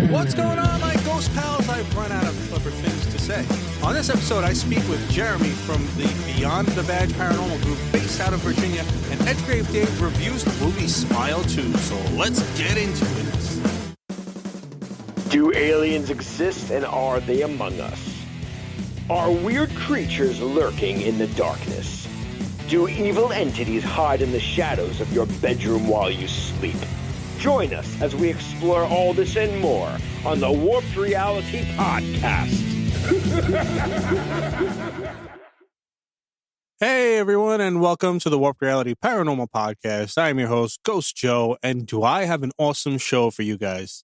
What's going on, my ghost pals? I've run out of clever things to say. On this episode, I speak with Jeremy from the Beyond the Badge Paranormal group based out of Virginia, and Edgegrave Dave reviews the movie Smile 2. So let's get into it. Do aliens exist, and are they among us? Are weird creatures lurking in the darkness? Do evil entities hide in the shadows of your bedroom while you sleep? Join us as we explore all this and more on the Warped Reality Podcast. Hey, everyone, and welcome to the Warped Reality Paranormal Podcast. I'm your host, Ghost Joe, and do I have an awesome show for you guys.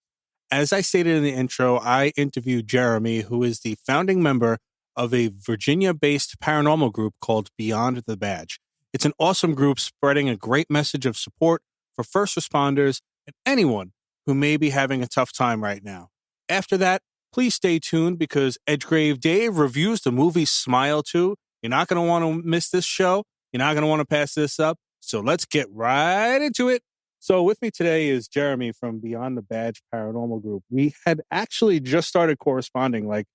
As I stated in the intro, I interviewed Jeremy, who is the founding member of a Virginia-based paranormal group called Beyond the Badge. It's an awesome group spreading a great message of support for first responders and anyone who may be having a tough time right now. After that, please stay tuned because Edgegrave Dave reviews the movie Smile 2. You're not going to want to miss this show. You're not going to want to pass this up. So let's get right into it. So with me today is Jeremy from Beyond the Badge Paranormal Group. We had actually just started corresponding like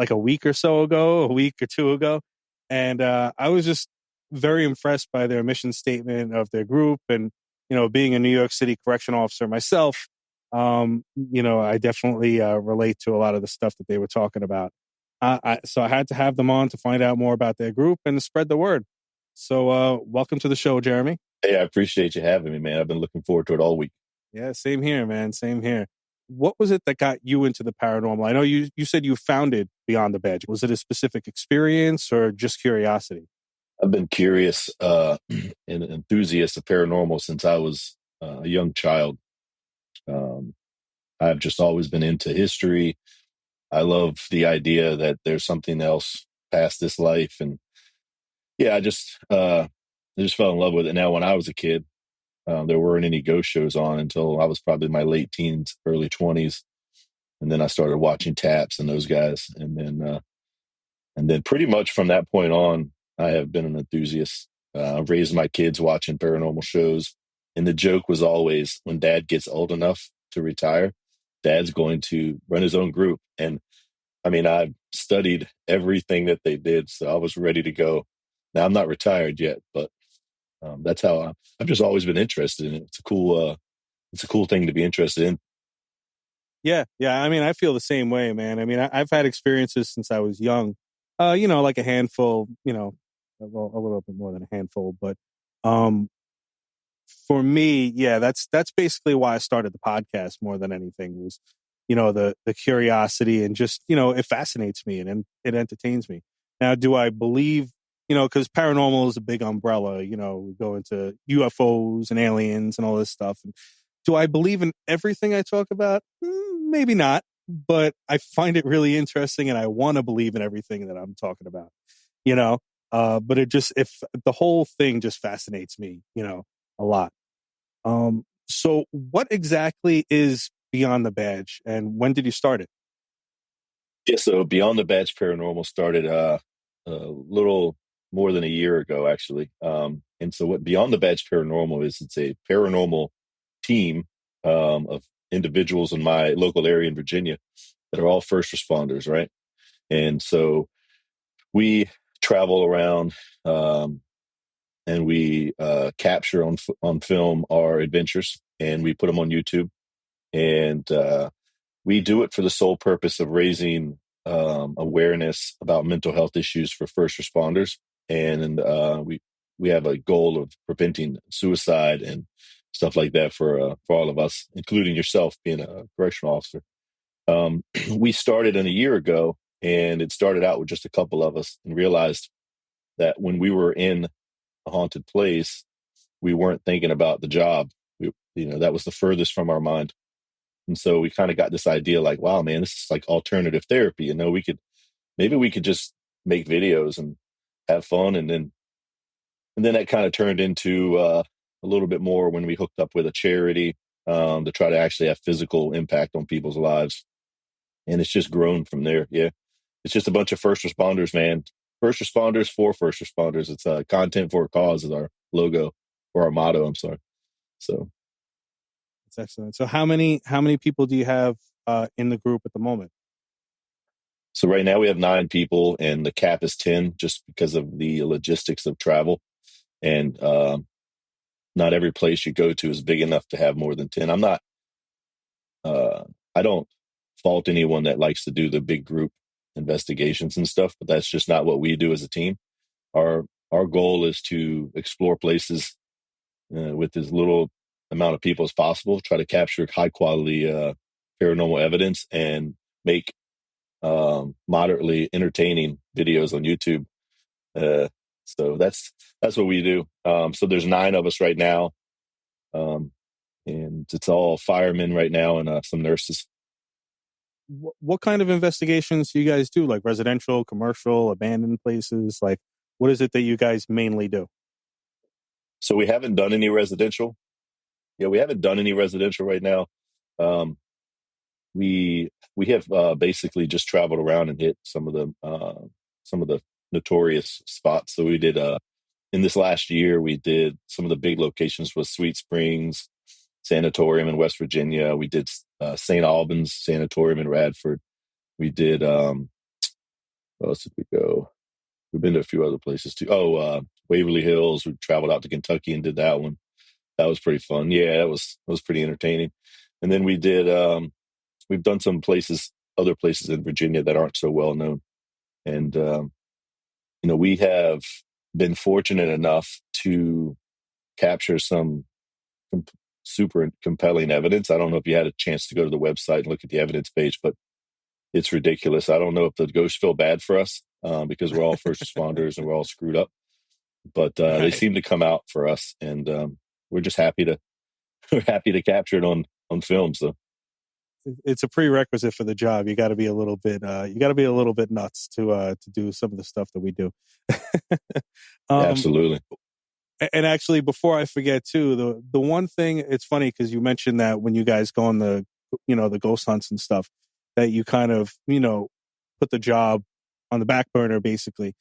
a week or so ago, a week or two ago. And I was just very impressed by their mission statement of their group. And, you know, being a New York City correctional officer myself, I definitely relate to a lot of the stuff that they were talking about. So I had to have them on to find out more about their group and spread the word. So welcome to the show, Jeremy. Hey, I appreciate you having me, man. I've been looking forward to it all week. Yeah, same here, man. Same here. What was it that got you into the paranormal? I know you said you founded Beyond the Badge. Was it a specific experience or just curiosity? I've been curious and enthusiast of paranormal since I was a young child. I've just always been into history. I love the idea that there's something else past this life. And yeah, I just fell in love with it. Now, when I was a kid, there weren't any ghost shows on until I was probably in my late teens, early 20s. And then I started watching Taps and those guys. And then pretty much from that point on, I have been an enthusiast. I've raised my kids watching paranormal shows. And the joke was always, when Dad gets old enough to retire, Dad's going to run his own group. And I mean, I've studied everything that they did, so I was ready to go. Now, I'm not retired yet, but that's how I've just always been interested in it. It's a cool thing to be interested in. Yeah. I mean, I feel the same way, man. I mean, I've had experiences since I was young. Like a handful. Well, a little bit more than a handful, but for me, yeah, that's basically why I started the podcast more than anything. Was the curiosity and just it fascinates me and it entertains me. Now, do I believe? Because paranormal is a big umbrella. We go into UFOs and aliens and all this stuff. And do I believe in everything I talk about? Maybe not, but I find it really interesting and I want to believe in everything that I'm talking about, but if the whole thing just fascinates me, a lot. So what exactly is Beyond the Badge and when did you start it? Yeah, so Beyond the Badge Paranormal started a little more than a year ago, actually. And so what Beyond the Badge Paranormal is, it's a paranormal team of individuals in my local area in Virginia that are all first responders, right? And so we travel around and we capture on film our adventures and we put them on YouTube. And we do it for the sole purpose of raising awareness about mental health issues for first responders. And we have a goal of preventing suicide and stuff like that for all of us, including yourself being a correctional officer. We started a year ago, and it started out with just a couple of us, and realized that when we were in a haunted place, we weren't thinking about the job. That was the furthest from our mind. And so we kind of got this idea like, wow, man, this is like alternative therapy. Maybe we could just make videos and have fun. And then that kind of turned into a little bit more when we hooked up with a charity to try to actually have physical impact on people's lives. And it's just grown from there. Yeah. It's just a bunch of first responders, man. First responders for first responders. It's content for a cause is our logo or our motto. I'm sorry. So that's excellent. So how many people do you have in the group at the moment? So right now we have 9 people, and the cap is 10, just because of the logistics of travel. And not every place you go to is big enough to have more than 10. I don't fault anyone that likes to do the big group investigations and stuff, but that's just not what we do as a team. Our goal is to explore places with as little amount of people as possible, try to capture high quality paranormal evidence, and make moderately entertaining videos on YouTube. So that's what we do. So there's 9 of us right now, and it's all firemen right now and some nurses. What kind of investigations do you guys do? Like residential, commercial, abandoned places? Like, what is it that you guys mainly do? So we haven't done any residential. Yeah, we haven't done any residential right now. Um, we have basically just traveled around and hit some of the notorious spots. So we did in this last year, we did some of the big locations with Sweet Springs Sanatorium in West Virginia. We did St. Albans Sanatorium in Radford. We did where else did we go? We've been to a few other places too. Waverly Hills. We traveled out to Kentucky and did that one. That was pretty fun. Yeah, that was pretty entertaining. And then we've done some places, other places in Virginia that aren't so well known. And we have been fortunate enough to capture some super compelling evidence. I don't know if you had a chance to go to the website and look at the evidence page, but it's ridiculous. I don't know if the ghosts feel bad for us because we're all first responders and we're all screwed up, but they Right. seem to come out for us, and we're just happy to we're happy to capture it on film. So It's a prerequisite for the job. You got to be a little bit. You got to be a little bit nuts to do some of the stuff that we do. um, absolutely. and actually, before I forget too, the one thing, it's funny because you mentioned that when you guys go on the ghost hunts and stuff, that you kind of put the job on the back burner basically,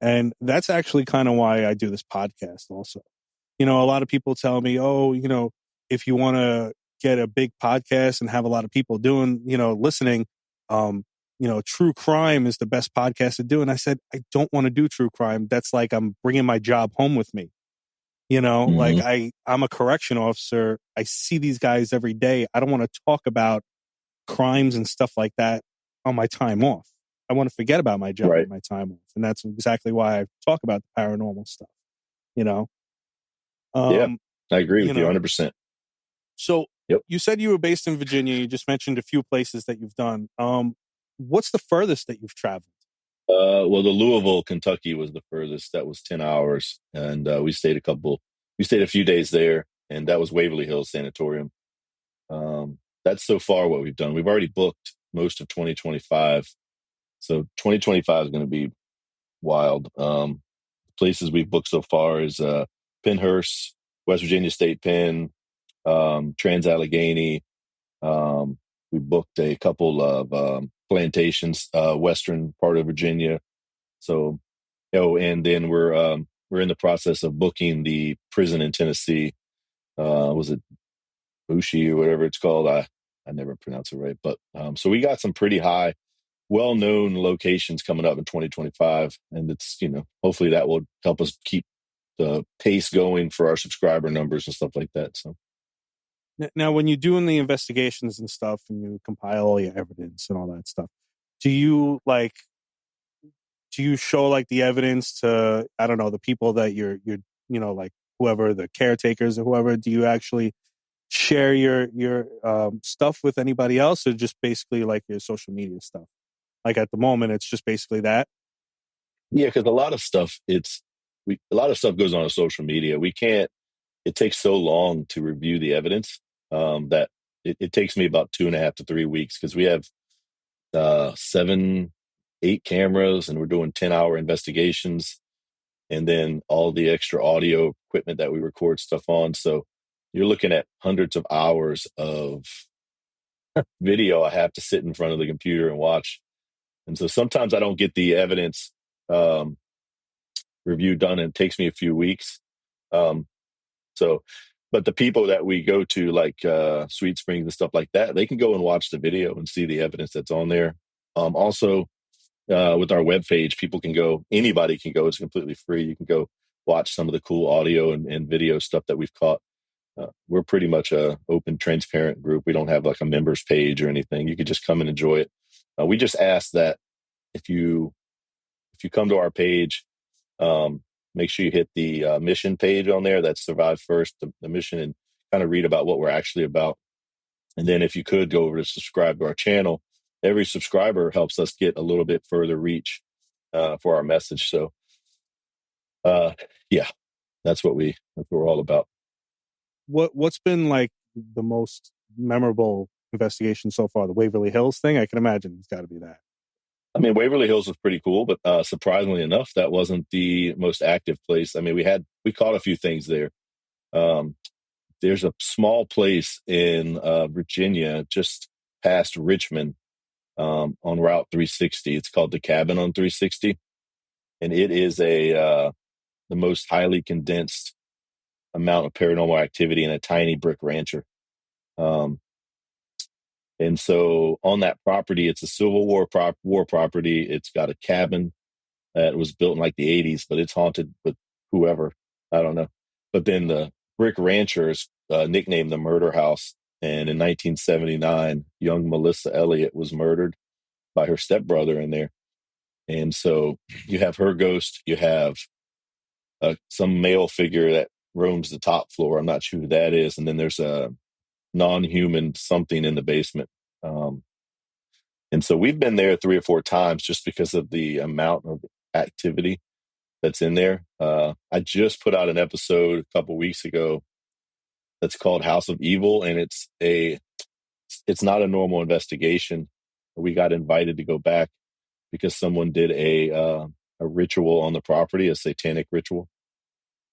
and that's actually kind of why I do this podcast also. A lot of people tell me, oh, if you want to get a big podcast and have a lot of people doing, listening, true crime is the best podcast to do. And I said, I don't want to do true crime. That's like I'm bringing my job home with me. Like Hmm. I'm a correction officer. I see these guys every day. I don't want to talk about crimes and stuff like that on my time off. I want to forget about my job Right. on my time off. And that's exactly why I talk about the paranormal stuff, you know? Yeah, Um, I agree you with you know, 100%. so Yep. you said you were based in Virginia. You just mentioned a few places that you've done. What's the furthest that you've traveled? Well, the Louisville, Kentucky was the furthest. That was 10 hours. And we stayed a few days there. And that was Waverly Hills Sanatorium. That's so far what we've done. We've already booked most of 2025. So 2025 is going to be wild. Places we've booked so far is Pennhurst, West Virginia State Penn, Trans-Allegheny. We booked a couple of plantations, western part of Virginia. So, and then we're in the process of booking the prison in Tennessee. Was it Bushi or whatever it's called? I never pronounce it right, but so we got some pretty high, well-known locations coming up in 2025, and it's hopefully that will help us keep the pace going for our subscriber numbers and stuff like that. So. Now, when you're doing the investigations and stuff and you compile all your evidence and all that stuff, do you show like the evidence to, I don't know, the people that you're, like whoever the caretakers or whoever, do you actually share your stuff with anybody else, or just basically like your social media stuff? Like at the moment, it's just basically that. Yeah, because a lot of stuff goes on social media. We can't. It takes so long to review the evidence that it takes me about 2.5 to 3 weeks because we have 7, 8 cameras and we're doing 10-hour investigations, and then all the extra audio equipment that we record stuff on. So you're looking at hundreds of hours of video I have to sit in front of the computer and watch. And so sometimes I don't get the evidence um, review done, and it takes me a few weeks. Um, so But the people that we go to, like Sweet Springs and stuff like that, they can go and watch the video and see the evidence that's on there. Also, with our webpage, people can go, anybody can go. It's completely free. You can go watch some of the cool audio and video stuff that we've caught. We're pretty much a open, transparent group. We don't have like a members page or anything. You could just come and enjoy it. We just ask that if you come to our page, make sure you hit the mission page on there. That's Survive First, the mission, and kind of read about what we're actually about. And then if you could go over to subscribe to our channel, every subscriber helps us get a little bit further reach for our message. So, yeah, that's what we're all about. What's been like the most memorable investigation so far? The Waverly Hills thing? I can imagine it's got to be that. I mean, Waverly Hills was pretty cool, but surprisingly enough, that wasn't the most active place. I mean, we caught a few things there. There's a small place in Virginia, just past Richmond, on Route 360. It's called the Cabin on 360, and it is the most highly condensed amount of paranormal activity in a tiny brick rancher. And so on that property, it's a Civil War property. It's got a cabin that was built in like the 80s, but it's haunted with whoever. I don't know. But then the brick ranchers nicknamed the murder house. And in 1979, young Melissa Elliott was murdered by her stepbrother in there. And so you have her ghost. You have some male figure that roams the top floor. I'm not sure who that is. And then there's a non-human something in the basement. And so we've been there 3 or 4 times just because of the amount of activity that's in there. I just put out an episode a couple weeks ago that's called House of Evil, and it's not a normal investigation. We got invited to go back because someone did a ritual on the property, a satanic ritual.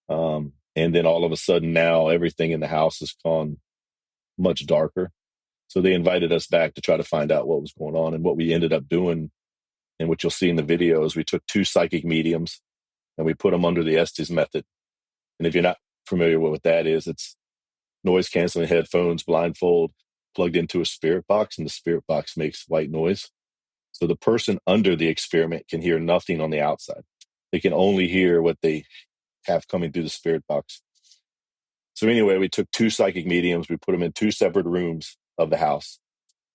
And then all of a sudden now everything in the house has gone much darker. So they invited us back to try to find out what was going on. And what we ended up doing, and what you'll see in the video, is we took 2 psychic mediums and we put them under the Estes method. And if you're not familiar with what that is, it's noise canceling headphones, blindfold, plugged into a spirit box, and the spirit box makes white noise. So the person under the experiment can hear nothing on the outside. They can only hear what they have coming through the spirit box. So anyway, we took 2 psychic mediums, we put them in 2 separate rooms of the house.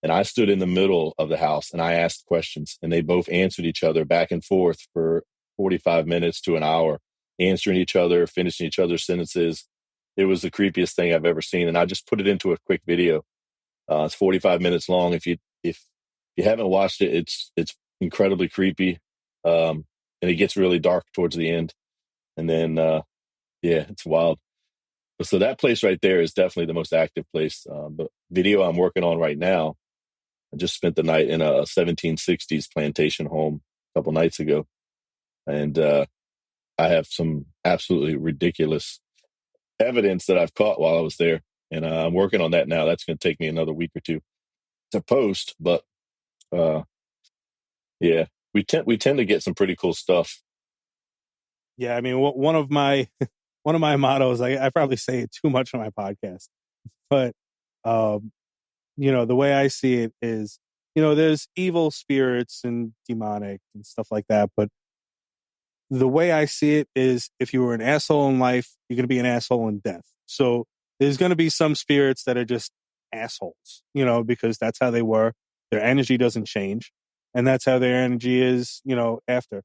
And I stood in the middle of the house and I asked questions, and they both answered each other back and forth for 45 minutes to an hour, answering each other, finishing each other's sentences. It was the creepiest thing I've ever seen. And I just put it into a quick video. It's 45 minutes long. If you haven't watched it, it's incredibly creepy. And it gets really dark towards the end. And then, yeah, it's wild. So that place right there is definitely the most active place. The video I'm working on right now, I just spent the night in a 1760s plantation home a couple nights ago. And I have some absolutely ridiculous evidence that I've caught while I was there. And I'm working on that now. That's going to take me another week or 2 to post. But yeah, we tend to get some pretty cool stuff. Yeah, I mean, one of my mottos, I probably say it too much on my podcast, but the way I see it is, there's evil spirits and demonic and stuff like that, but the way I see it is, if you were an asshole in life, you're going to be an asshole in death. So there's going to be some spirits that are just assholes, because that's how they were. Their energy doesn't change, and that's how their energy is, after.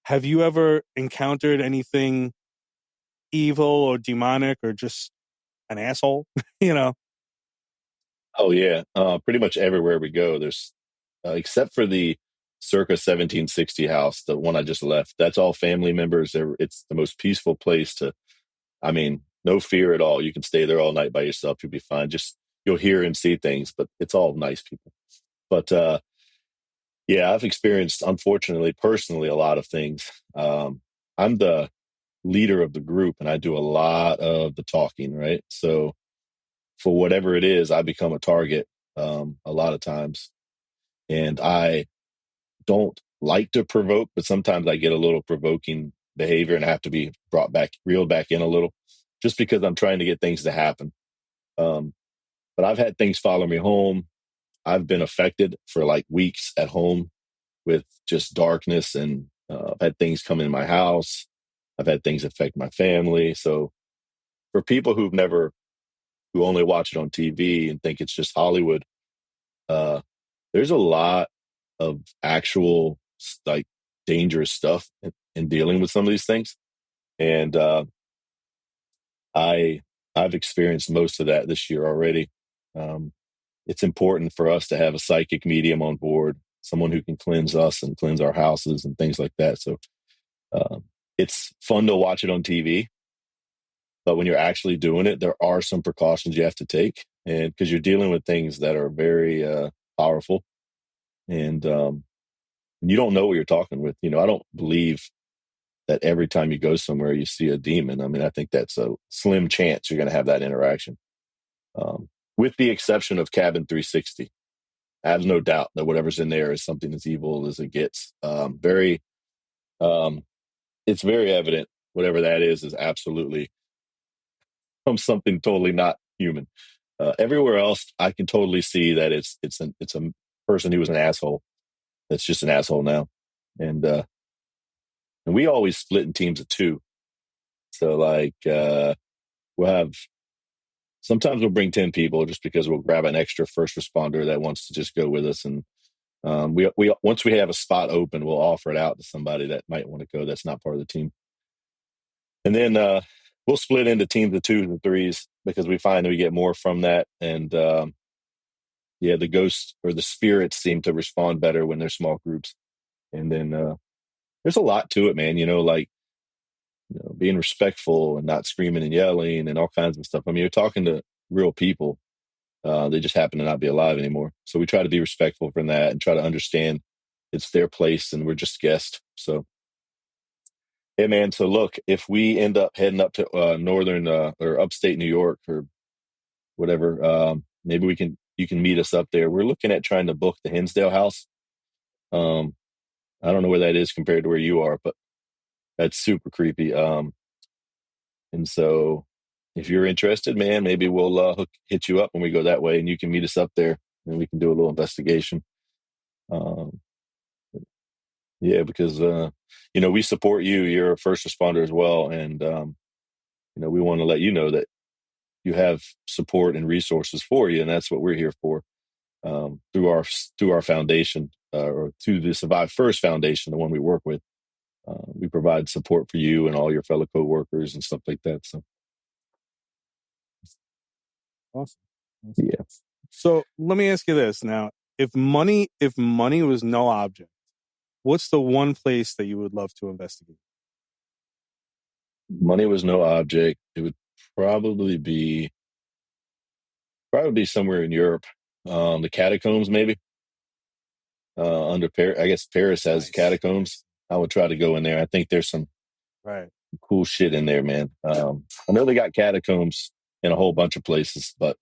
Have you ever encountered anything evil or demonic or just an asshole? Oh yeah, pretty much everywhere we go, there's except for the circa 1760 house, the one I just left. That's all family members. It's the most peaceful place to. I mean, no fear at all. You can stay there all night by yourself. You'll be fine. Just you'll hear and see things, but it's all nice people. But yeah, I've experienced, unfortunately, personally, a lot of things. I'm the leader of the group, and I do a lot of the talking. Right, so for whatever it is, I become a target a lot of times. And I don't like to provoke, but sometimes I get a little provoking behavior and I have to be reeled back in a little. just because I'm trying to get things to happen. But I've had things follow me home. I've been affected for like weeks at home with just darkness, and I've had things come in my house. I've had things affect my family. So for people who only watch it on TV and think it's just Hollywood, uh, there's a lot of actual like dangerous stuff in dealing with some of these things. And I I've experienced most of that this year already. Um, it's important for us to have a psychic medium on board, someone who can cleanse us and cleanse our houses and things like that. So um, it's fun to watch it on TV, but when you're actually doing it, there are some precautions you have to take, and because you're dealing with things that are very powerful, and you don't know what you're talking with. I don't believe that every time you go somewhere you see a demon. I mean, I think that's a slim chance you're going to have that interaction. With the exception of Cabin 360, I have no doubt that whatever's in there is something as evil as it gets. Um, it's very evident whatever that is absolutely from something totally not human. Everywhere else, I can totally see that it's a person who was an asshole. That's just an asshole now, and we always split in teams of two. So like we'll have sometimes we'll bring 10 people just because we'll grab an extra first responder that wants to just go with us, and we once we have a spot open, we'll offer it out to somebody that might want to go that's not part of the team. And then we'll split into teams of twos and threes because we find that we get more from that. And the ghosts or the spirits seem to respond better when they're small groups. And then there's a lot to it, man. Being respectful and not screaming and yelling and all kinds of stuff. I mean, you're talking to real people. They just happen to not be alive anymore. So we try to be respectful from that and try to understand it's their place and we're just guests. So, hey, man. So look, if we end up heading up to northern or upstate New York or whatever, maybe you can meet us up there. We're looking at trying to book the Hinsdale house. I don't know where that is compared to where you are, but that's super creepy. And so if you're interested, man, maybe we'll hit you up when we go that way and you can meet us up there and we can do a little investigation. Um, yeah, because, we support you. You're a first responder as well. And, we want to let you know that you have support and resources for you. And that's what we're here for. Through our foundation or through the Survive First Foundation, the one we work with, we provide support for you and all your fellow coworkers and stuff like that. So, Awesome. yeah. So let me ask you this now: if money was no object, what's the one place that you would love to investigate? Money was no object. It would probably be somewhere in Europe. The catacombs, maybe. Under Paris, I guess Paris has catacombs. I would try to go in there. I think there's some cool shit in there, man. I know they got catacombs in a whole bunch of places, but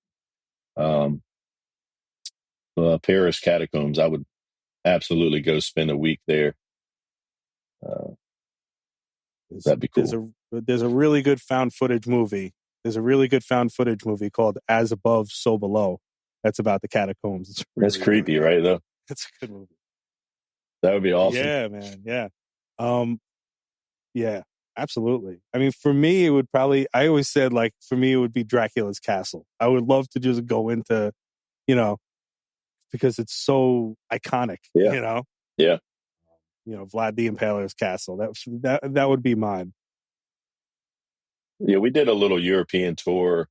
Paris catacombs, I would absolutely go spend a week there. That'd be cool. There's a really good found footage movie. There's a really good found footage movie called As Above, So Below. That's about the catacombs. It's really, that's creepy, really right? Though it's a good movie. That would be awesome. Yeah, man. Yeah. Yeah, absolutely. I mean, for me, it would probably, I always said, like, for me, it would be Dracula's castle. I would love to just go into, because it's so iconic, Yeah. Yeah. Vlad the Impaler's castle. That would be mine. Yeah, we did a little European tour,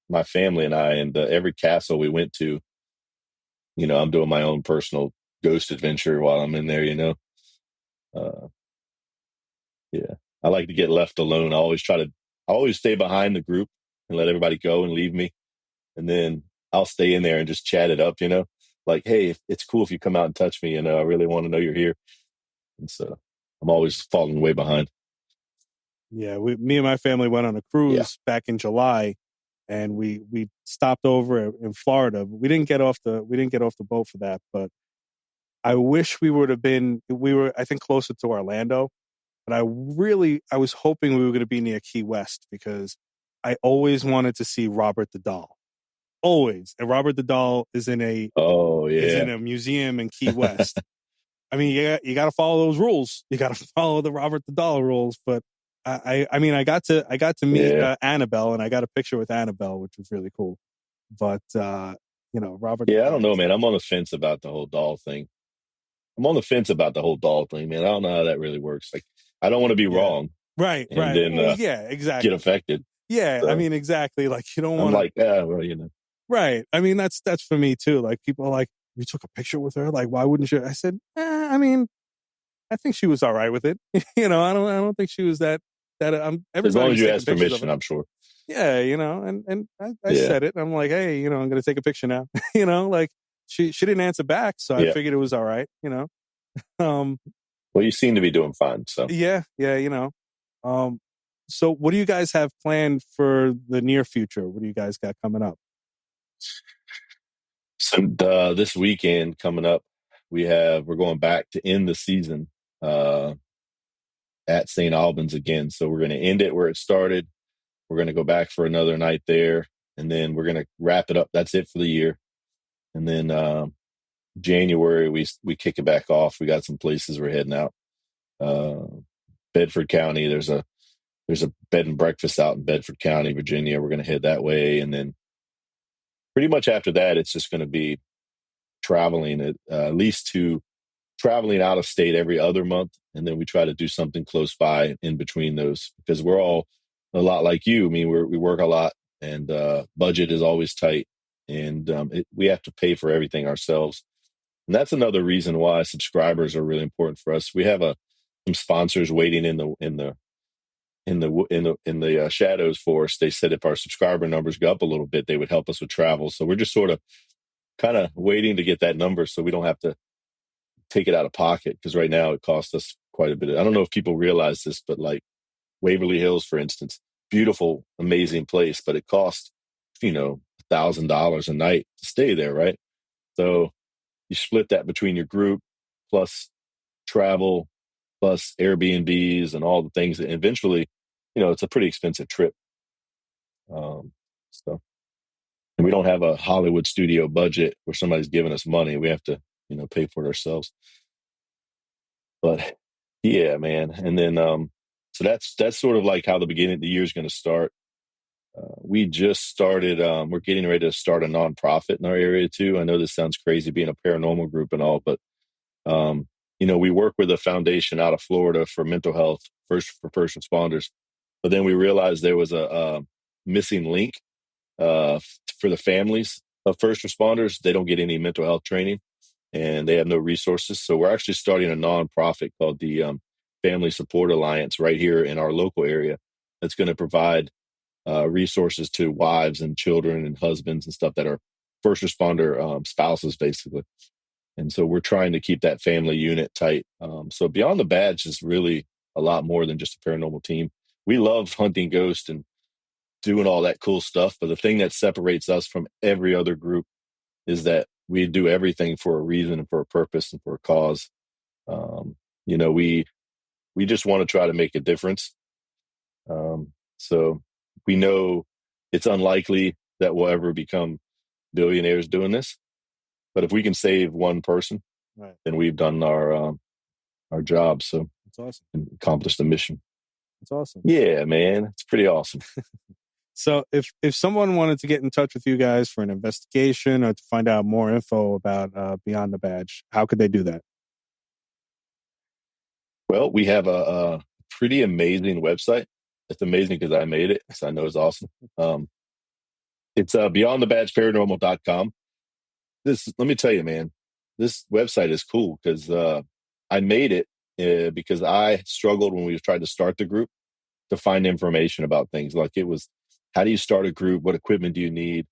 my family and I, and every castle we went to, I'm doing my own personal ghost adventure while I'm in there, Yeah. I like to get left alone. I always stay behind the group and let everybody go and leave me. And then I'll stay in there and just chat it up, like, hey, it's cool if you come out and touch me. I really want to know you're here. And so I'm always falling way behind. Yeah. Me and my family went on a cruise back in July, and we stopped over in Florida. We didn't get off the boat for that, but I wish we were, I think, closer to Orlando. But I was hoping we were going to be near Key West, because I always wanted to see Robert the Doll. Always. And Robert the Doll is in a Oh yeah. museum in Key West. I mean, you got to follow those rules. You got to follow the Robert the Doll rules. But I mean, I got to meet Yeah. Annabelle, and I got a picture with Annabelle, which was really cool. But Robert. Yeah, the I don't Doll know, was man. dope. I'm on the fence about the whole doll thing. I'm on the fence about the whole doll thing, man. I don't know how that really works. Like, I don't want to be Yeah. wrong Right. and Right. then Well, yeah. get Exactly. affected. Yeah. I So mean, exactly. Like you don't I'm want to. like, well, you know. Right. I mean, that's for me too. Like people are like, you took a picture with her. Like, why wouldn't you? I said, I mean, I think she was all right with it. I don't think she was that. As long Everybody as was you taking ask pictures of permission, her. I'm sure. Yeah, and I Yeah. said it. I'm like, hey, I'm going to take a picture now. Like she didn't answer back, so I Yeah. figured it was all right. Um, Well, you seem to be doing fine. So yeah, Um, so what do you guys have planned for the near future? What do you guys got coming up? this weekend coming up, we're going back to end the season at St. Albans again. So we're going to end it where it started. We're going to go back for another night there, and then we're going to wrap it up. That's it for the year. And then January we kick it back off. We got some places we're heading out. Bedford County. There's a bed and breakfast out in Bedford County, Virginia. We're going to head that way, and then pretty much after that, it's just going to be traveling at least to traveling out of state every other month, and then we try to do something close by in between those because we're all a lot like you. I mean, we work a lot, and budget is always tight, and we have to pay for everything ourselves. And that's another reason why subscribers are really important for us. We have some sponsors waiting in the shadows for us. They said if our subscriber numbers go up a little bit, they would help us with travel. So we're just sort of kind of waiting to get that number so we don't have to take it out of pocket, because right now it costs us quite a bit. I don't know if people realize this, but like Waverly Hills, for instance, beautiful, amazing place, but it costs, $1,000 a night to stay there, right? So you split that between your group plus travel plus Airbnbs and all the things, and eventually, it's a pretty expensive trip. So, and we don't have a Hollywood studio budget where somebody's giving us money. We have to, pay for it ourselves. But yeah, man. And then, so that's sort of like how the beginning of the year is going to start. We just started, we're getting ready to start a nonprofit in our area too. I know this sounds crazy being a paranormal group and all, but, we work with a foundation out of Florida for mental health, for first responders. But then we realized there was a missing link for the families of first responders. They don't get any mental health training, and they have no resources. So we're actually starting a nonprofit called the Family Support Alliance right here in our local area that's going to provide resources to wives and children and husbands and stuff that are first responder spouses, basically. And so we're trying to keep that family unit tight. So Beyond the Badge is really a lot more than just a paranormal team. We love hunting ghosts and doing all that cool stuff. But the thing that separates us from every other group is that we do everything for a reason and for a purpose and for a cause. We just want to try to make a difference. So we know it's unlikely that we'll ever become billionaires doing this. But if we can save one person, Right. then we've done our job. So That's awesome. and accomplished the mission. That's awesome. Yeah, man, it's pretty awesome. So if someone wanted to get in touch with you guys for an investigation or to find out more info about Beyond the Badge, how could they do that? Well, we have a pretty amazing website. It's amazing because I made it, so I know it's awesome. It's beyondthebadgeparanormal.com. Let me tell you, man, this website is cool because I made it because I struggled when we tried to start the group to find information about things. Like it was, how do you start a group? What equipment do you need?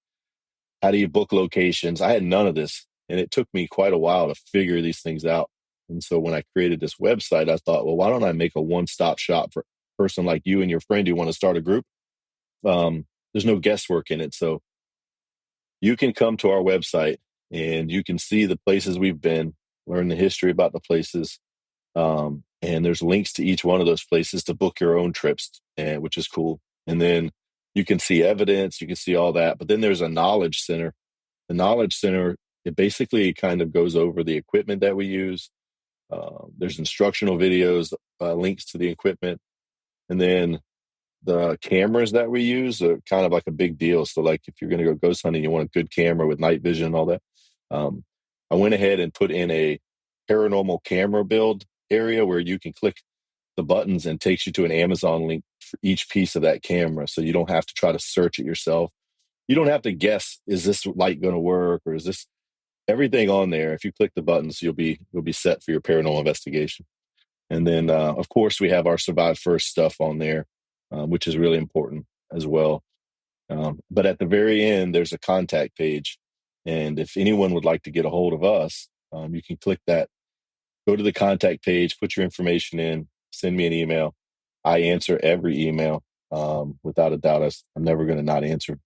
How do you book locations? I had none of this. And it took me quite a while to figure these things out. And so when I created this website, I thought, well, why don't I make a one-stop shop for a person like you and your friend who want to start a group? There's no guesswork in it. So you can come to our website and you can see the places we've been, learn the history about the places. And there's links to each one of those places to book your own trips, which is cool. And then you can see evidence, you can see all that. But then there's a knowledge center. The knowledge center, it basically kind of goes over the equipment that we use. There's instructional videos, links to the equipment, and then the cameras that we use are kind of like a big deal. So like if you're going to go ghost hunting, you want a good camera with night vision and all that. I went ahead and put in a paranormal camera build area where you can click the buttons and takes you to an Amazon link for each piece of that camera. So you don't have to try to search it yourself. You don't have to guess, is this light going to work, or is this everything on there? If you click the buttons, you'll be set for your paranormal investigation. And then, of course, we have our Survive First stuff on there, which is really important as well. But at the very end, there's a contact page. And if anyone would like to get a hold of us, you can click that, go to the contact page, put your information in, send me an email. I answer every email. Without a doubt, I'm never going to not answer.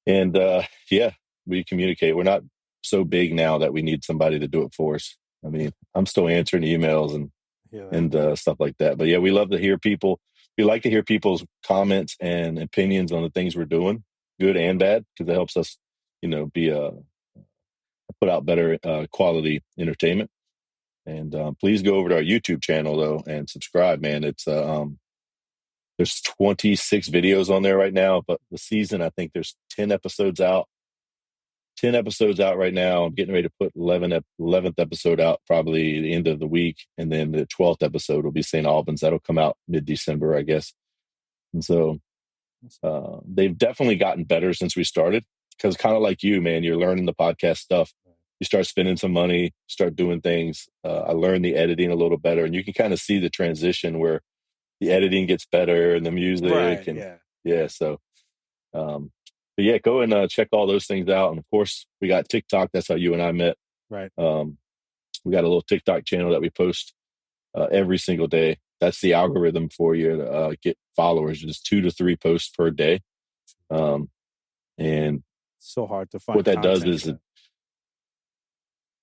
Yeah, we communicate. We're not so big now that we need somebody to do it for us. I mean, I'm still answering emails and stuff like that. But yeah, we love to hear people. We like to hear people's comments and opinions on the things we're doing, good and bad, because it helps us, be put out better quality entertainment. And please go over to our YouTube channel though and subscribe, man. It's there's 26 videos on there right now, but the season, I think there's 10 episodes out. 10 episodes out right now. I'm getting ready to put 11th episode out probably the end of the week. And then the 12th episode will be St. Albans. That'll come out mid-December, I guess. And so they've definitely gotten better since we started, because kind of like you, man, you're learning the podcast stuff. You start spending some money, start doing things. I learned the editing a little better, and you can kind of see the transition where the editing gets better and the music. Right, and so but yeah, go and check all those things out. And of course, we got TikTok. That's how you and I met. Right. We got a little TikTok channel that we post every single day. That's the algorithm for you to get followers. Just 2 to 3 posts per day. And so hard to find. What that does is,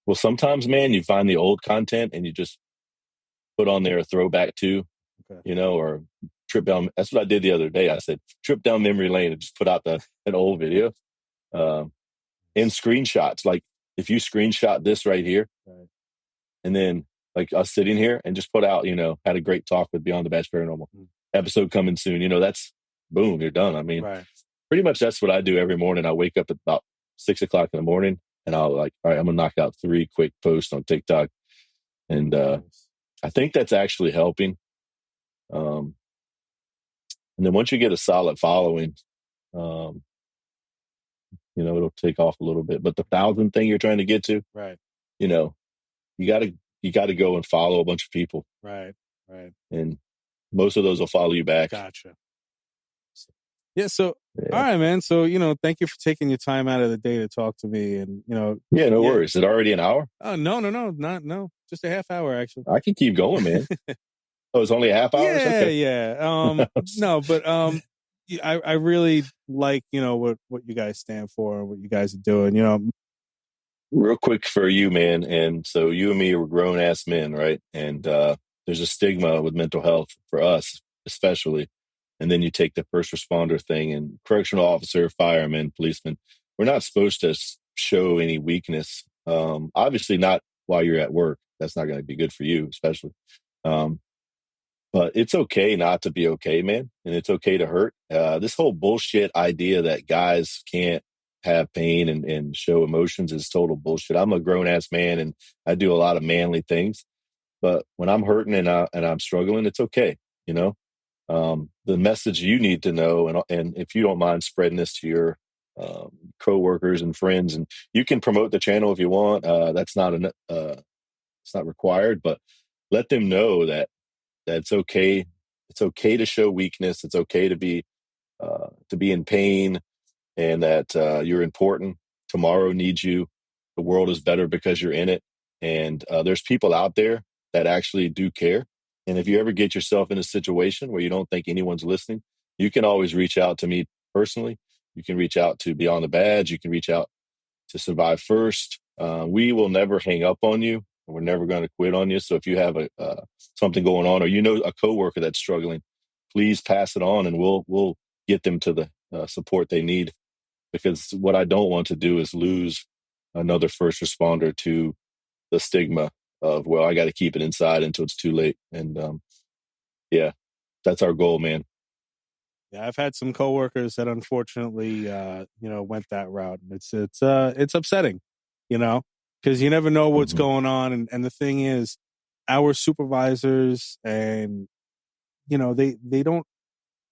well, sometimes, man, you find the old content and you just put on there a throwback to, or trip down. That's what I did the other day. I said, trip down memory lane and just put out an old video and screenshots. Like if you screenshot this right here, and then like us sitting here and just put out, had a great talk with Beyond the Badge Paranormal episode coming soon. That's boom, you're done. I mean, pretty much that's what I do every morning. I wake up at about 6 o'clock in the morning and I'll like, all right, I'm gonna knock out 3 quick posts on TikTok. And I think that's actually helping. And then once you get a solid following, it'll take off a little bit. But the 1,000 thing you're trying to get to, you gotta go and follow a bunch of people. Right. And most of those will follow you back. Gotcha. Yeah. So, all right, man. So, thank you for taking your time out of the day to talk to me. And, yeah, no worries. Is it already an hour? Oh, no, just a half hour, actually. I can keep going, man. Oh, it's only a half hour? Yeah. No, but I really like, what you guys stand for, what you guys are doing, Real quick for you, man. And so you and me are grown ass men, right? And there's a stigma with mental health for us, especially. And then you take the first responder thing and correctional officer, firemen, policemen. We're not supposed to show any weakness. Obviously not while you're at work. That's not going to be good for you, especially. But it's okay not to be okay, man. And it's okay to hurt. This whole bullshit idea that guys can't have pain and show emotions is total bullshit. I'm a grown ass man and I do a lot of manly things. But when I'm hurting and I'm struggling, it's okay. The message you need to know, and if you don't mind spreading this to your coworkers and friends, and you can promote the channel if you want. That's not it's not required, but let them know that it's okay. It's okay to show weakness. It's okay to be in pain, and that you're important. Tomorrow needs you. The world is better because you're in it. And there's people out there that actually do care. And if you ever get yourself in a situation where you don't think anyone's listening, you can always reach out to me personally. You can reach out to Beyond the Badge. You can reach out to Survive First. We will never hang up on you. We're never going to quit on you. So if you have something going on, or a coworker that's struggling, please pass it on, and we'll get them to the support they need. Because what I don't want to do is lose another first responder to the stigma of, well, I got to keep it inside until it's too late. And yeah, that's our goal, man. Yeah, I've had some coworkers that unfortunately, went that route. It's upsetting, because you never know what's going on. And the thing is, our supervisors and, they don't,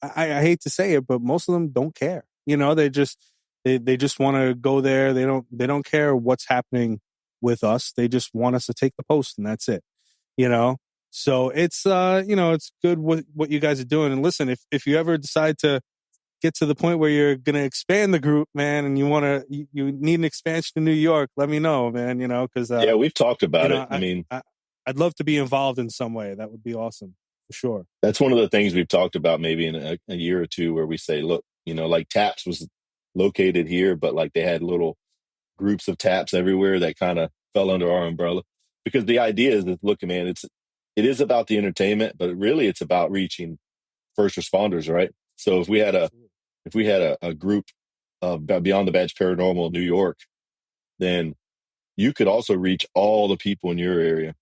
I hate to say it, but most of them don't care. They just want to go there. They don't care what's happening with us. They just want us to take the post, and that's it. So it's it's good what you guys are doing. And listen, if you ever decide to get to the point where you're going to expand the group, man, and you need an expansion to New York, let me know, man. Because yeah, we've talked about it. I'd love to be involved in some way. That would be awesome for sure. That's one of the things we've talked about maybe in a year or two, where we say, look, like TAPS was located here, but like they had little groups of TAPS everywhere that kind of fell under our umbrella. Because the idea is that, look, man, it is about the entertainment, but really it's about reaching first responders, right? So if we had a group of Beyond the Badge Paranormal New York, then you could also reach all the people in your area.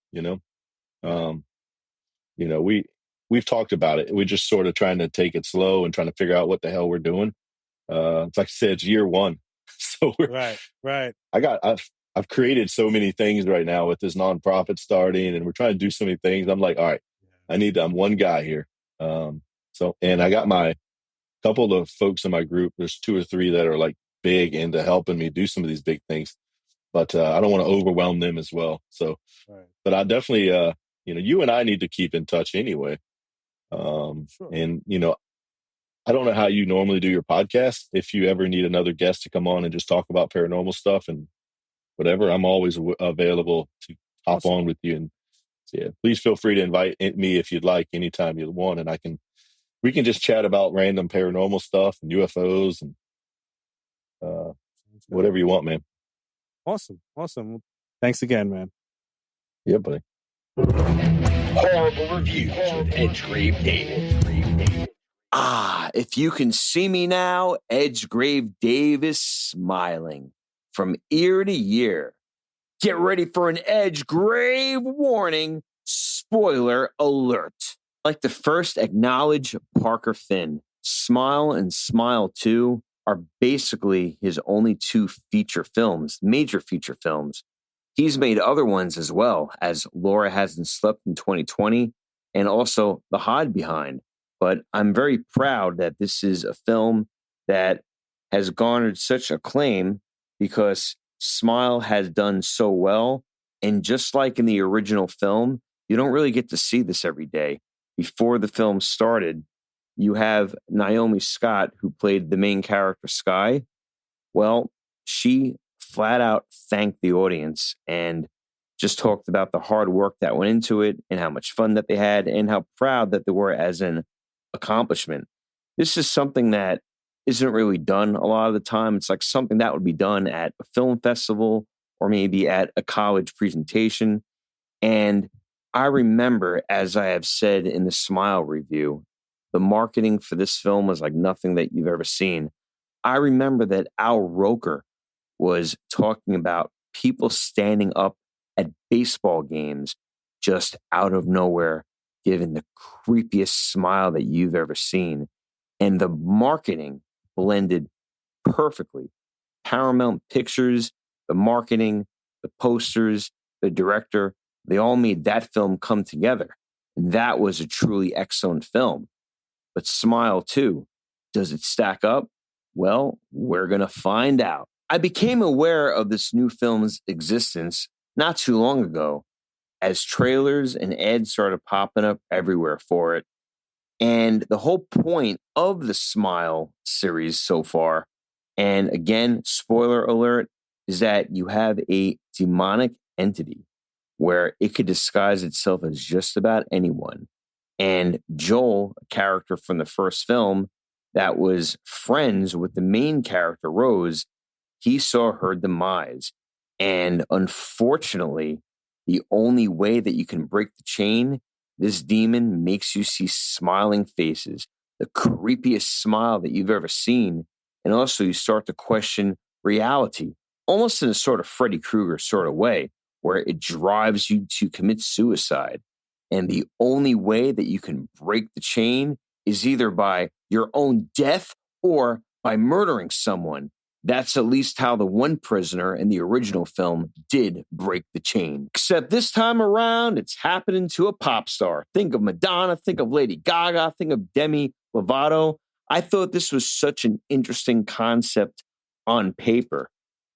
We've talked about it. We're just sort of trying to take it slow and trying to figure out what the hell we're doing. It's like I said, it's year one, so we're right. I've created so many things right now with this nonprofit starting, and we're trying to do so many things. I'm like, all right, I'm one guy here. And I got my couple of folks in my group. There's 2 or 3 that are like big into helping me do some of these big things, but I don't want to overwhelm them as well. So, but I definitely, you and I need to keep in touch anyway. Sure. And, I don't know how you normally do your podcast. If you ever need another guest to come on and just talk about paranormal stuff and whatever, I'm always available to hop on with you. And yeah, please feel free to invite me if you'd like, anytime you want. And we can just chat about random paranormal stuff and UFOs and whatever you want, man. Awesome. Thanks again, man. Yeah, buddy. Horrible reviews with Edgegrave Dave. If you can see me now, Edgegrave Dave is smiling from ear to ear. Get ready for an Edgegrave warning. Spoiler alert. Like the first acknowledge Parker Finn, Smile and Smile 2 are basically his only 2 major feature films. He's made other ones as well, as Laura Hasn't Slept in 2020, and also The Hide Behind. But I'm very proud that this is a film that has garnered such acclaim because Smile has done so well. And just like in the original film, you don't really get to see this every day. Before the film started, you have Naomi Scott, who played the main character, Sky. Well, she flat out thanked the audience and just talked about the hard work that went into it and how much fun that they had and how proud that they were as an accomplishment. This is something that isn't really done a lot of the time. It's like something that would be done at a film festival or maybe at a college presentation. And I remember, as I have said in the Smile review, the marketing for this film was like nothing that you've ever seen. I remember that Al Roker was talking about people standing up at baseball games just out of nowhere, giving the creepiest smile that you've ever seen. And the marketing blended perfectly. Paramount Pictures, the marketing, the posters, the director, they all made that film come together. And that was a truly excellent film. But Smile 2, does it stack up? Well, we're going to find out. I became aware of this new film's existence not too long ago, as trailers and ads started popping up everywhere for it. And the whole point of the Smile series so far, and again, spoiler alert, is that you have a demonic entity where it could disguise itself as just about anyone. And Joel, a character from the first film that was friends with the main character, Rose, he saw her demise. And unfortunately, the only way that you can break the chain, this demon makes you see smiling faces. the creepiest smile that you've ever seen. And also you start to question reality, almost in a sort of Freddy Krueger sort of way, where it drives you to commit suicide. And the only way that you can break the chain is either by your own death or by murdering someone. That's at least how the one prisoner in the original film did break the chain. Except this time around, it's happening to a pop star. Think of Madonna, think of Lady Gaga, think of Demi Lovato. I thought this was such an interesting concept on paper.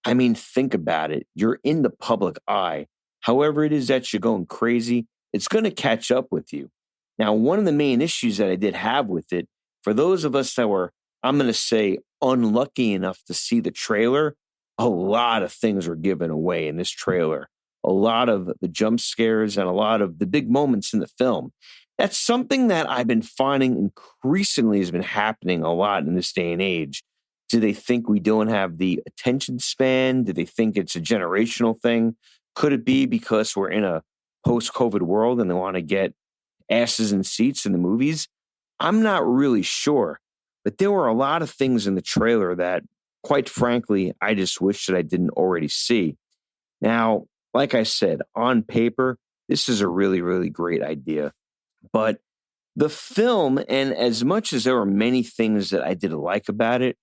I mean, think about it. You're in the public eye. However it is that you're going crazy, it's going to catch up with you. Now, one of the main issues that I did have with it, for those of us that were, I'm going to say, unlucky enough to see the trailer, a lot of things were given away in this trailer. A lot of the jump scares and a lot of the big moments in the film. That's something that I've been finding increasingly has been happening a lot in this day and age. Do they think we don't have the attention span? Do they think it's a generational thing? Could it be because we're in a post-COVID world and they want to get asses in seats in the movies? I'm not really sure. But there were a lot of things in the trailer that, quite frankly, I just wish that I didn't already see. Now, like I said, on paper, this is a really, really great idea. But the film, and as much as there were many things that I did like about it,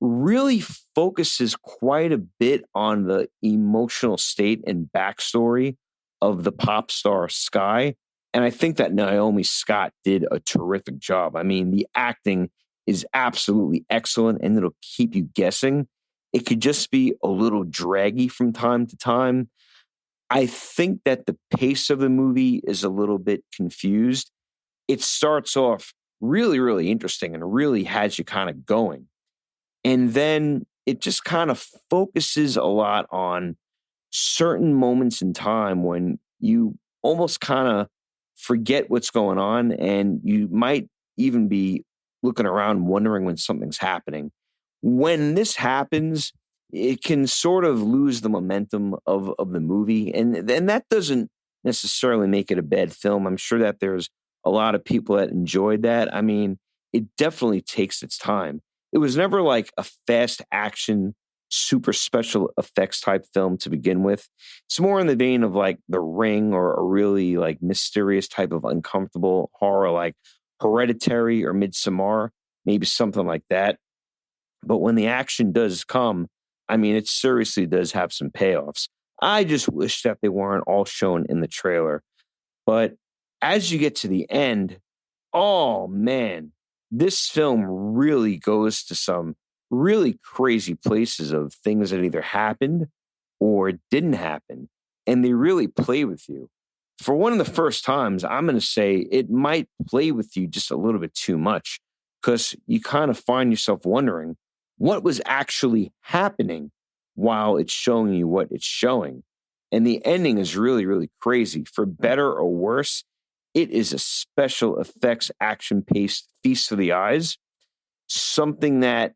really focuses quite a bit on the emotional state and backstory of the pop star Sky. And I think that Naomi Scott did a terrific job. I mean, the acting is absolutely excellent and it'll keep you guessing. It could just be a little draggy from time to time. I think that the pace of the movie is a little bit confused. It starts off really, really interesting and really has you kind of going. And then it just kind of focuses a lot on certain moments in time when you almost kind of forget what's going on and you might even be looking around wondering when something's happening. When this happens, it can sort of lose the momentum of the movie. And that doesn't necessarily make it a bad film. I'm sure that there's a lot of people that enjoyed that. I mean, it definitely takes its time. It was never like a fast action, super special effects type film to begin with. It's more in the vein of like The Ring or a really like mysterious type of uncomfortable horror like Hereditary or Midsommar, maybe something like that. But when the action does come, I mean, it seriously does have some payoffs. I just wish that they weren't all shown in the trailer. But as you get to the end, oh man, this film really goes to some really crazy places of things that either happened or didn't happen. And they really play with you. For one of the first times, I'm going to say it might play with you just a little bit too much because you kind of find yourself wondering what was actually happening while it's showing you what it's showing. And the ending is really, really crazy. For better or worse, it is a special effects action-paced feast for the eyes, something that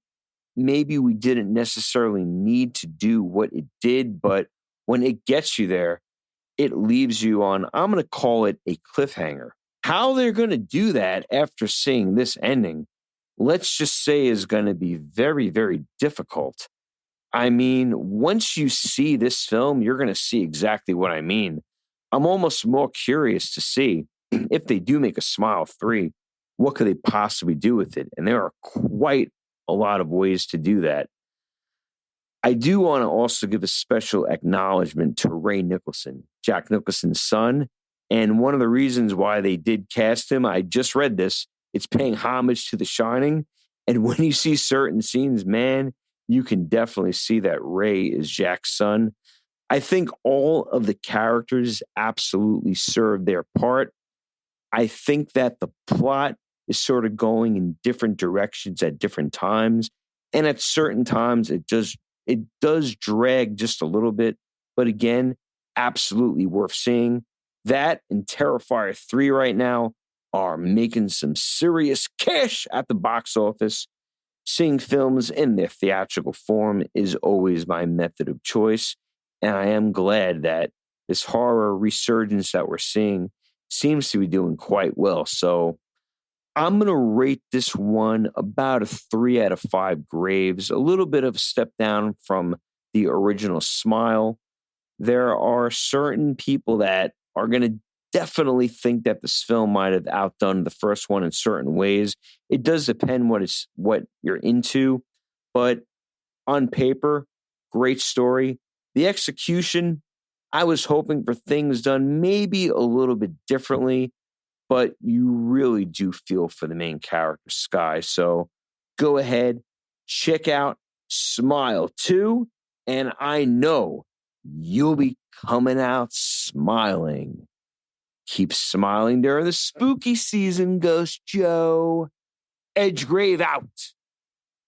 maybe we didn't necessarily need to do what it did, but when it gets you there, it leaves you on, I'm going to call it a cliffhanger. How they're going to do that after seeing this ending, let's just say is going to be very, very difficult. I mean, once you see this film, you're going to see exactly what I mean. I'm almost more curious to see if they do make a Smile 3, what could they possibly do with it? And there are quite a lot of ways to do that. I do want to also give a special acknowledgement to Ray Nicholson, Jack Nicholson's son. And one of the reasons why they did cast him, I just read this, it's paying homage to The Shining. And when you see certain scenes, man, you can definitely see that Ray is Jack's son. I think all of the characters absolutely serve their part. I think that the plot is sort of going in different directions at different times. And at certain times, it does drag just a little bit. But again, absolutely worth seeing. That and Terrifier 3 right now are making some serious cash at the box office. Seeing films in their theatrical form is always my method of choice. And I am glad that this horror resurgence that we're seeing seems to be doing quite well. So I'm going to rate this one about a 3 out of 5 graves, a little bit of a step down from the original Smile. There are certain people that are going to definitely think that this film might have outdone the first one in certain ways. It does depend what you're into, but on paper, great story. The execution, I was hoping for things done maybe a little bit differently, but you really do feel for the main character, Sky. So go ahead, check out Smile 2, and I know you'll be coming out smiling. Keep smiling during the spooky season, Ghost Joe. Edgegrave out.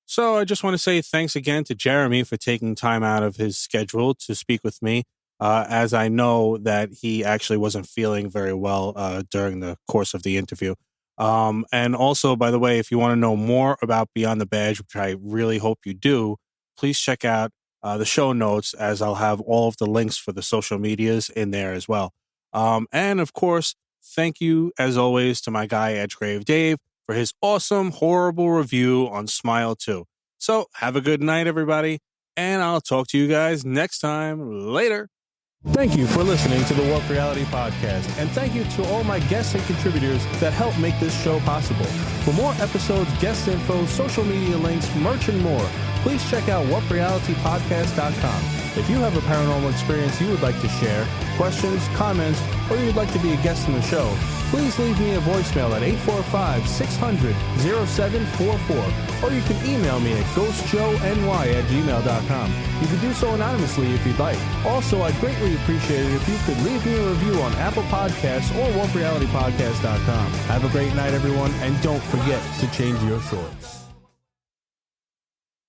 So I just want to say thanks again to Jeremy for taking time out of his schedule to speak with me, as I know that he actually wasn't feeling very well during the course of the interview. And also, by the way, if you want to know more about Beyond the Badge, which I really hope you do, please check out the show notes, as I'll have all of the links for the social medias in there as well. And of course, thank you, as always, to my guy, Edgegrave Dave, for his awesome, horrible review on Smile 2. So have a good night, everybody, and I'll talk to you guys next time. Later. Thank you for listening to the Warp Reality Podcast, and thank you to all my guests and contributors that help make this show possible. For more episodes, guest info, social media links, merch, and more, please check out warprealitypodcast.com. If you have a paranormal experience you would like to share, questions, comments, or you'd like to be a guest in the show, please leave me a voicemail at 845-600-0744, or you can email me at ghostjoeny@gmail.com. You can do so anonymously if you'd like. Also, I'd greatly appreciate it if you could leave me a review on Apple Podcasts or warprealitypodcast.com. Have a great night, everyone, and don't forget to change your shorts.